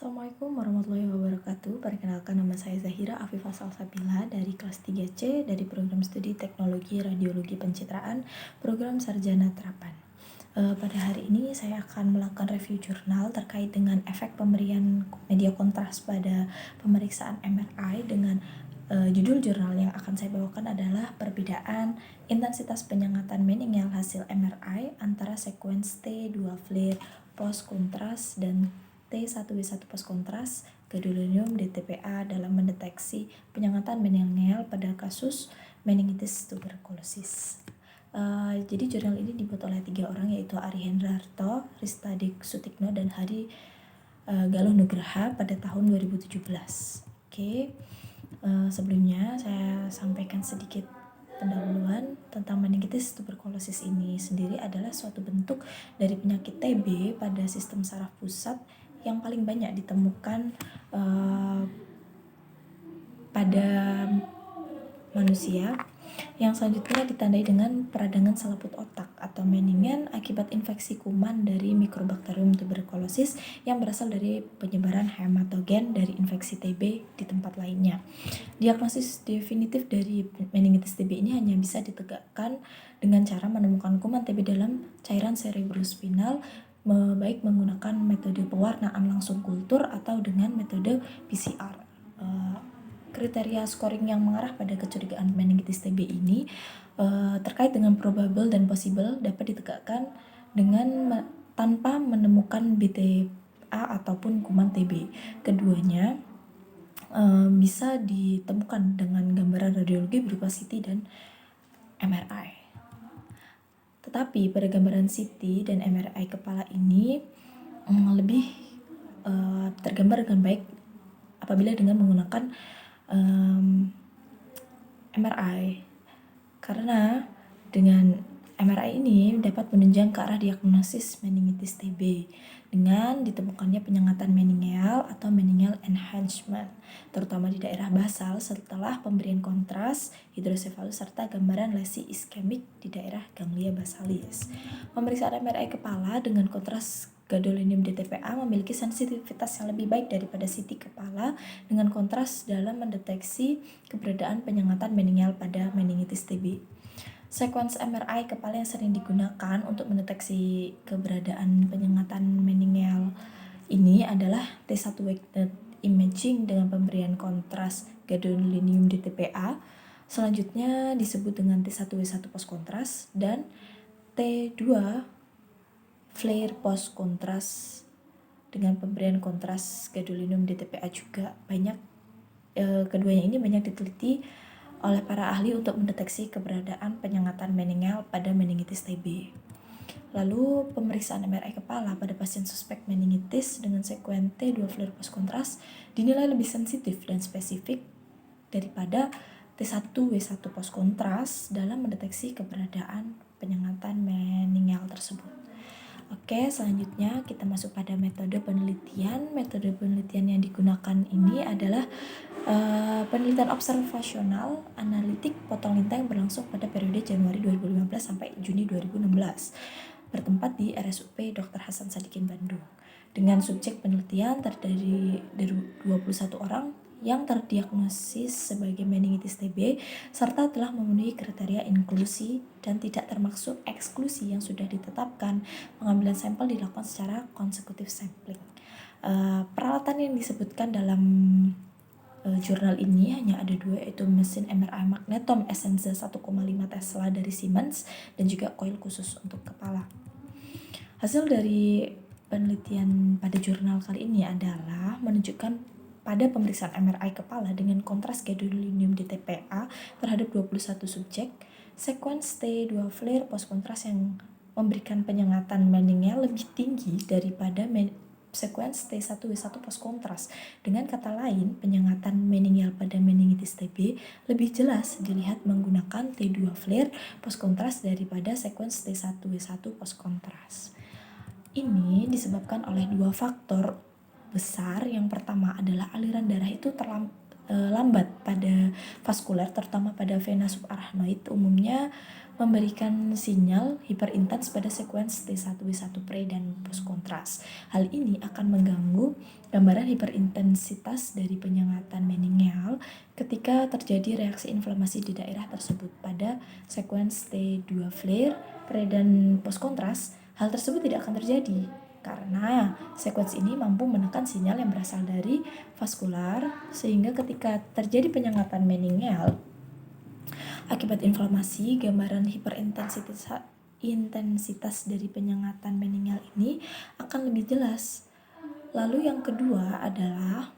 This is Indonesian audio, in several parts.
Assalamualaikum warahmatullahi wabarakatuh. Perkenalkan, nama saya Zahira Afifah Salsabila dari kelas 3C dari program studi Teknologi Radiologi Pencitraan, program Sarjana Terapan. Pada hari ini saya akan melakukan review jurnal terkait dengan efek pemberian media kontras pada pemeriksaan MRI dengan judul jurnal yang akan saya bawakan adalah perbedaan intensitas penyengatan meningeal hasil MRI antara sekuens T2 FLIR post kontras dan T1W1 post kontras gadolinium DTPA dalam mendeteksi penyengatan meningeal pada kasus meningitis tuberkulosis. Jadi jurnal ini dibuat oleh 3 orang, yaitu Ari Hendrarto, Ristadik Sutikno, dan Hari Galuh Nugraha pada tahun 2017. Sebelumnya saya sampaikan sedikit pendahuluan tentang meningitis tuberkulosis. Ini sendiri adalah suatu bentuk dari penyakit TB pada sistem saraf pusat yang paling banyak ditemukan pada manusia, yang selanjutnya ditandai dengan peradangan selaput otak atau meningen akibat infeksi kuman dari Mycobacterium tuberculosis yang berasal dari penyebaran hematogen dari infeksi TB di tempat lainnya. Diagnosis definitif dari meningitis TB ini hanya bisa ditegakkan dengan cara menemukan kuman TB dalam cairan cerebrospinal, baik menggunakan metode pewarnaan langsung kultur atau dengan metode PCR. Kriteria scoring yang mengarah pada kecurigaan meningitis TB ini terkait dengan probable dan possible dapat ditegakkan dengan tanpa menemukan BTA ataupun kuman TB. Keduanya bisa ditemukan dengan gambaran radiologi berupa CT dan MRI. Tetapi pada gambaran CT dan MRI kepala ini lebih tergambar dengan baik apabila dengan menggunakan MRI, karena dengan MRI ini dapat menunjang ke arah diagnosis meningitis TB dengan ditemukannya penyengatan meningeal atau meningeal enhancement, terutama di daerah basal setelah pemberian kontras hidrosefalus serta gambaran lesi iskemik di daerah ganglia basalis. Pemeriksaan MRI kepala dengan kontras gadolinium DTPA memiliki sensitivitas yang lebih baik daripada CT kepala dengan kontras dalam mendeteksi keberadaan penyengatan meningeal pada meningitis TB. Sekuens MRI kepala yang sering digunakan untuk mendeteksi keberadaan penyengatan meningeal ini adalah T1 weighted imaging dengan pemberian kontras gadolinium DTPA, selanjutnya disebut dengan T1W1 post kontras, dan T2 FLIR post kontras dengan pemberian kontras gadolinium DTPA juga. Keduanya ini banyak diteliti oleh para ahli untuk mendeteksi keberadaan penyengatan meningeal pada meningitis TB. Lalu pemeriksaan MRI kepala pada pasien suspek meningitis dengan sekuen T2 FLIR post kontras dinilai lebih sensitif dan spesifik daripada T1W1 post kontras dalam mendeteksi keberadaan penyengatan meningeal tersebut. Selanjutnya kita masuk pada metode penelitian. Metode penelitian yang digunakan ini adalah penelitian observasional analitik potong lintah yang berlangsung pada periode Januari 2015 sampai Juni 2016, bertempat di RSUP Dr. Hasan Sadikin Bandung, dengan subjek penelitian terdiri dari 21 orang yang terdiagnosis sebagai meningitis TB serta telah memenuhi kriteria inklusi dan tidak termasuk eksklusi yang sudah ditetapkan. Pengambilan sampel dilakukan secara konsekutif sampling. Peralatan yang disebutkan dalam jurnal ini hanya ada 2, yaitu mesin MRI magnetom Essenza 1,5 Tesla dari Siemens dan juga koil khusus untuk kepala. Hasil dari penelitian pada jurnal kali ini adalah menunjukkan pada pemeriksaan MRI kepala dengan kontras gadolinium DTPA terhadap 21 subjek, sekuens T2 FLIR post kontras yang memberikan penyengatan meningeal lebih tinggi daripada sekuens T1W1 post kontras. Dengan kata lain, penyengatan meningeal pada meningitis TB lebih jelas dilihat menggunakan T2 FLIR post kontras daripada sekuens T1W1 post kontras. Ini disebabkan oleh 2 faktor besar. Yang pertama adalah aliran darah itu lambat pada vaskuler, terutama pada vena subarachnoid, umumnya memberikan sinyal hiperintens pada sekuens T1W1 pre dan post kontras. Hal ini akan mengganggu gambaran hiperintensitas dari penyengatan meningeal ketika terjadi reaksi inflamasi di daerah tersebut. Pada sekuens T2 flare pre dan post kontras, hal tersebut tidak akan terjadi karena sekuens ini mampu menekan sinyal yang berasal dari vaskular, sehingga ketika terjadi penyengatan meningeal akibat inflamasi, gambaran intensitas dari penyengatan meningeal ini akan lebih jelas. Lalu yang kedua adalah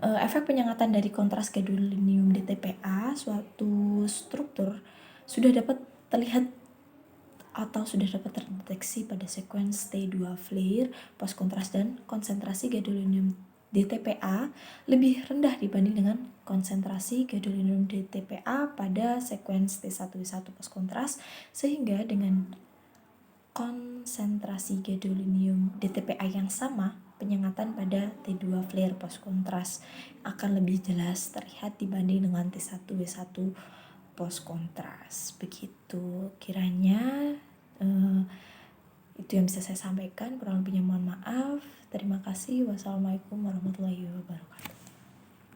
efek penyengatan dari kontras gadolinium DTPA, suatu struktur sudah dapat terlihat atau sudah dapat terdeteksi pada sekuens T2 flare, post kontras, dan konsentrasi gadolinium DTPA lebih rendah dibanding dengan konsentrasi gadolinium DTPA pada sekuens T1W1 post kontras, sehingga dengan konsentrasi gadolinium DTPA yang sama, penyengatan pada T2 flare post kontras akan lebih jelas terlihat dibanding dengan T1W1 post kontras. Begitu kiranya itu yang bisa saya sampaikan. Kurang lebihnya mohon maaf. Terima kasih. Wassalamualaikum warahmatullahi wabarakatuh.